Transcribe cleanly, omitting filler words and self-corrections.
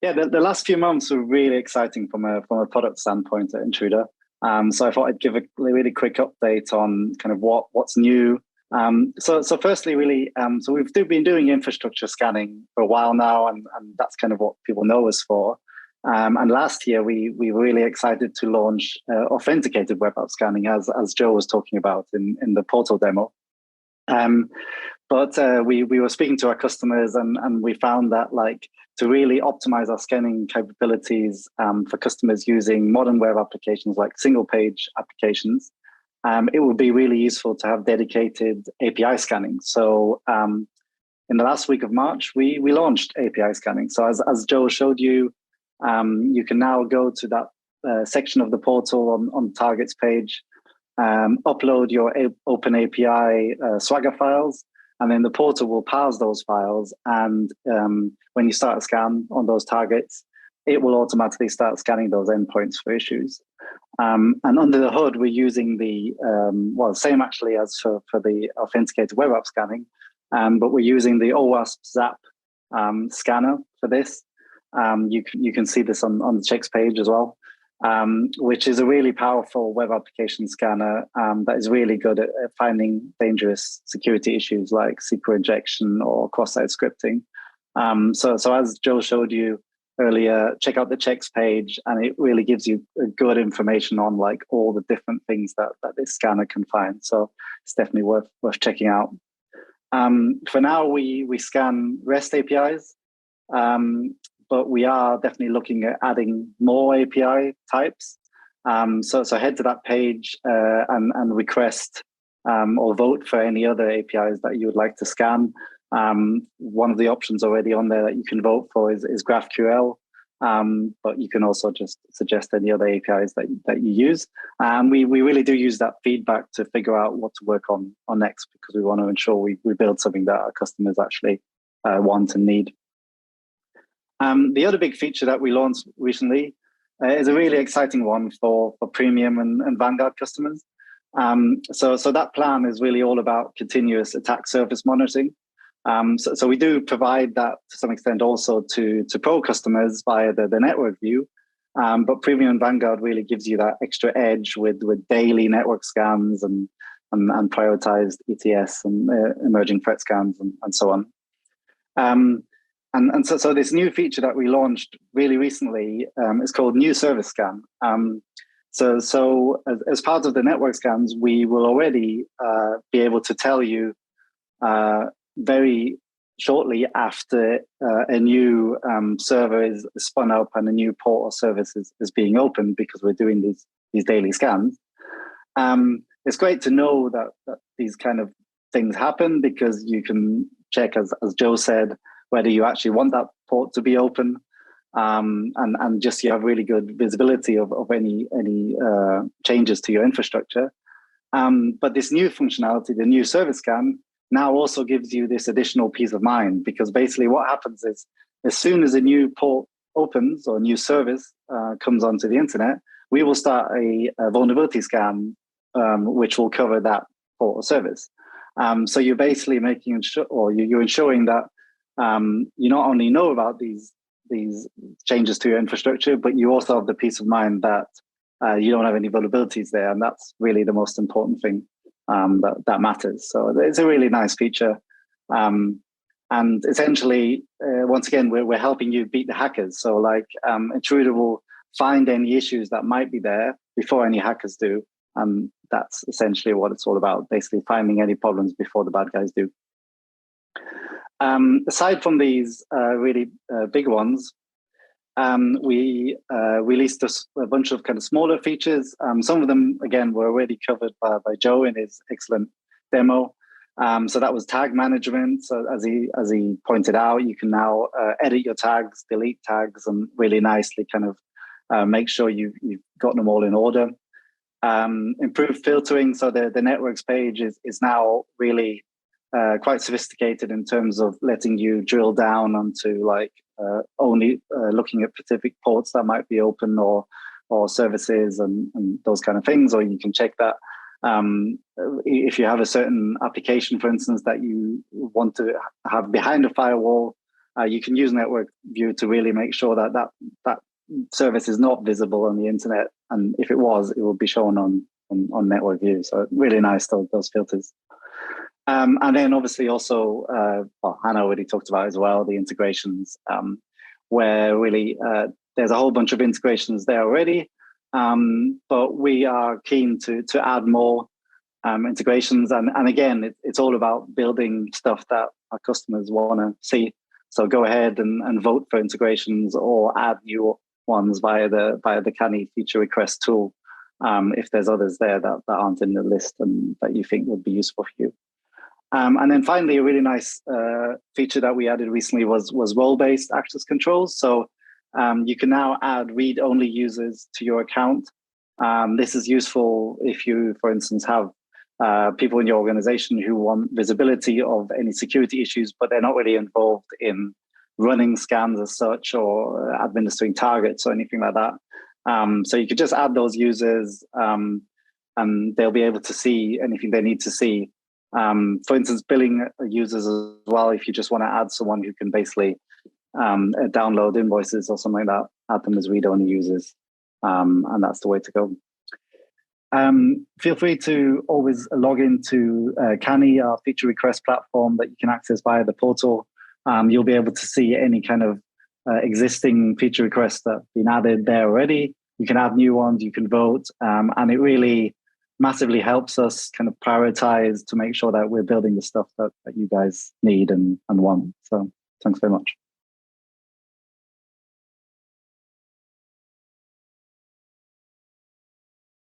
Yeah, the last few months were really exciting from a product standpoint at Intruder. So I thought I'd give a really quick update on kind of what's new. So firstly, really, so we've been doing infrastructure scanning for a while now, and that's kind of what people know us for. And last year, we were really excited to launch authenticated web app scanning, as Joe was talking about in the portal demo. But we were speaking to our customers, and we found that like to really optimize our scanning capabilities for customers using modern web applications like single page applications, it would be really useful to have dedicated API scanning. So in the last week of March, we launched API scanning. So as Joe showed you, you can now go to that section of the portal on targets page, upload your Open API Swagger files, and then the portal will parse those files. And when you start a scan on those targets, it will automatically start scanning those endpoints for issues. And under the hood, we're using the, same actually as for the authenticated web app scanning, but we're using the OWASP ZAP scanner for this. You can see this on the checks page as well, which is a really powerful web application scanner that is really good at finding dangerous security issues like SQL injection or cross-site scripting. So as Joe showed you earlier, check out the checks page, and it really gives you good information on like all the different things that this scanner can find. So it's definitely worth checking out. For now, we scan REST APIs. But we are definitely looking at adding more API types. So head to that page and request or vote for any other APIs that you would like to scan. One of the options already on there that you can vote for is GraphQL, but you can also just suggest any other APIs that you use. And we really do use that feedback to figure out what to work on next, because we want to ensure we build something that our customers actually want and need. The other big feature that we launched recently is a really exciting one for premium and Vanguard customers. So that plan is really all about continuous attack surface monitoring. So we do provide that to some extent also to pro customers via the network view. But premium and Vanguard really gives you that extra edge with daily network scans and prioritized ETS and emerging threat scans and so on. And so this new feature that we launched really recently is called New Service Scan. So as part of the network scans, we will already be able to tell you very shortly after a new server is spun up and a new port or service is being opened, because we're doing these daily scans. It's great to know that these kind of things happen, because you can check, as Joe said, whether you actually want that port to be open, and just you have really good visibility of any changes to your infrastructure. But this new functionality, the new service scan, now also gives you this additional peace of mind, because basically what happens is, as soon as a new port opens or a new service comes onto the internet, we will start a vulnerability scan, which will cover that port or service. So you're basically you're ensuring that you not only know about these changes to your infrastructure, but you also have the peace of mind that you don't have any vulnerabilities there, and that's really the most important thing that matters. So it's a really nice feature, and essentially, once again, we're helping you beat the hackers. So like Intruder will find any issues that might be there before any hackers do, and that's essentially what it's all about, basically finding any problems before the bad guys do. Aside from these really big ones, we released a bunch of kind of smaller features. Some of them, again, were already covered by Joe in his excellent demo. So that was tag management. So as he pointed out, you can now edit your tags, delete tags, and really nicely kind of make sure you've gotten them all in order. Improved filtering. So the networks page is now really quite sophisticated in terms of letting you drill down onto like only looking at specific ports that might be open or services and those kind of things. Or you can check that if you have a certain application, for instance, that you want to have behind a firewall, you can use Network View to really make sure that that service is not visible on the internet, and if it was, it will be shown on Network View. So really nice, those filters. And then obviously also, Hannah already talked about as well, the integrations, where really there's a whole bunch of integrations there already, but we are keen to add more integrations. And again, it's all about building stuff that our customers want to see. So go ahead and vote for integrations or add new ones via the Canny feature request tool, if there's others there that aren't in the list and that you think would be useful for you. And then finally, a really nice feature that we added recently was role-based access controls. So you can now add read-only users to your account. This is useful if you, for instance, have people in your organization who want visibility of any security issues, but they're not really involved in running scans as such or administering targets or anything like that. So you could just add those users and they'll be able to see anything they need to see. For instance, billing users as well, if you just want to add someone who can basically download invoices or something like that, add them as read-only users, and that's the way to go. Feel free to always log into Canny, our feature request platform that you can access via the portal. You'll be able to see any kind of existing feature requests that have been added there already. You can add new ones, you can vote, and it really massively helps us kind of prioritize to make sure that we're building the stuff that you guys need and want. So thanks very much.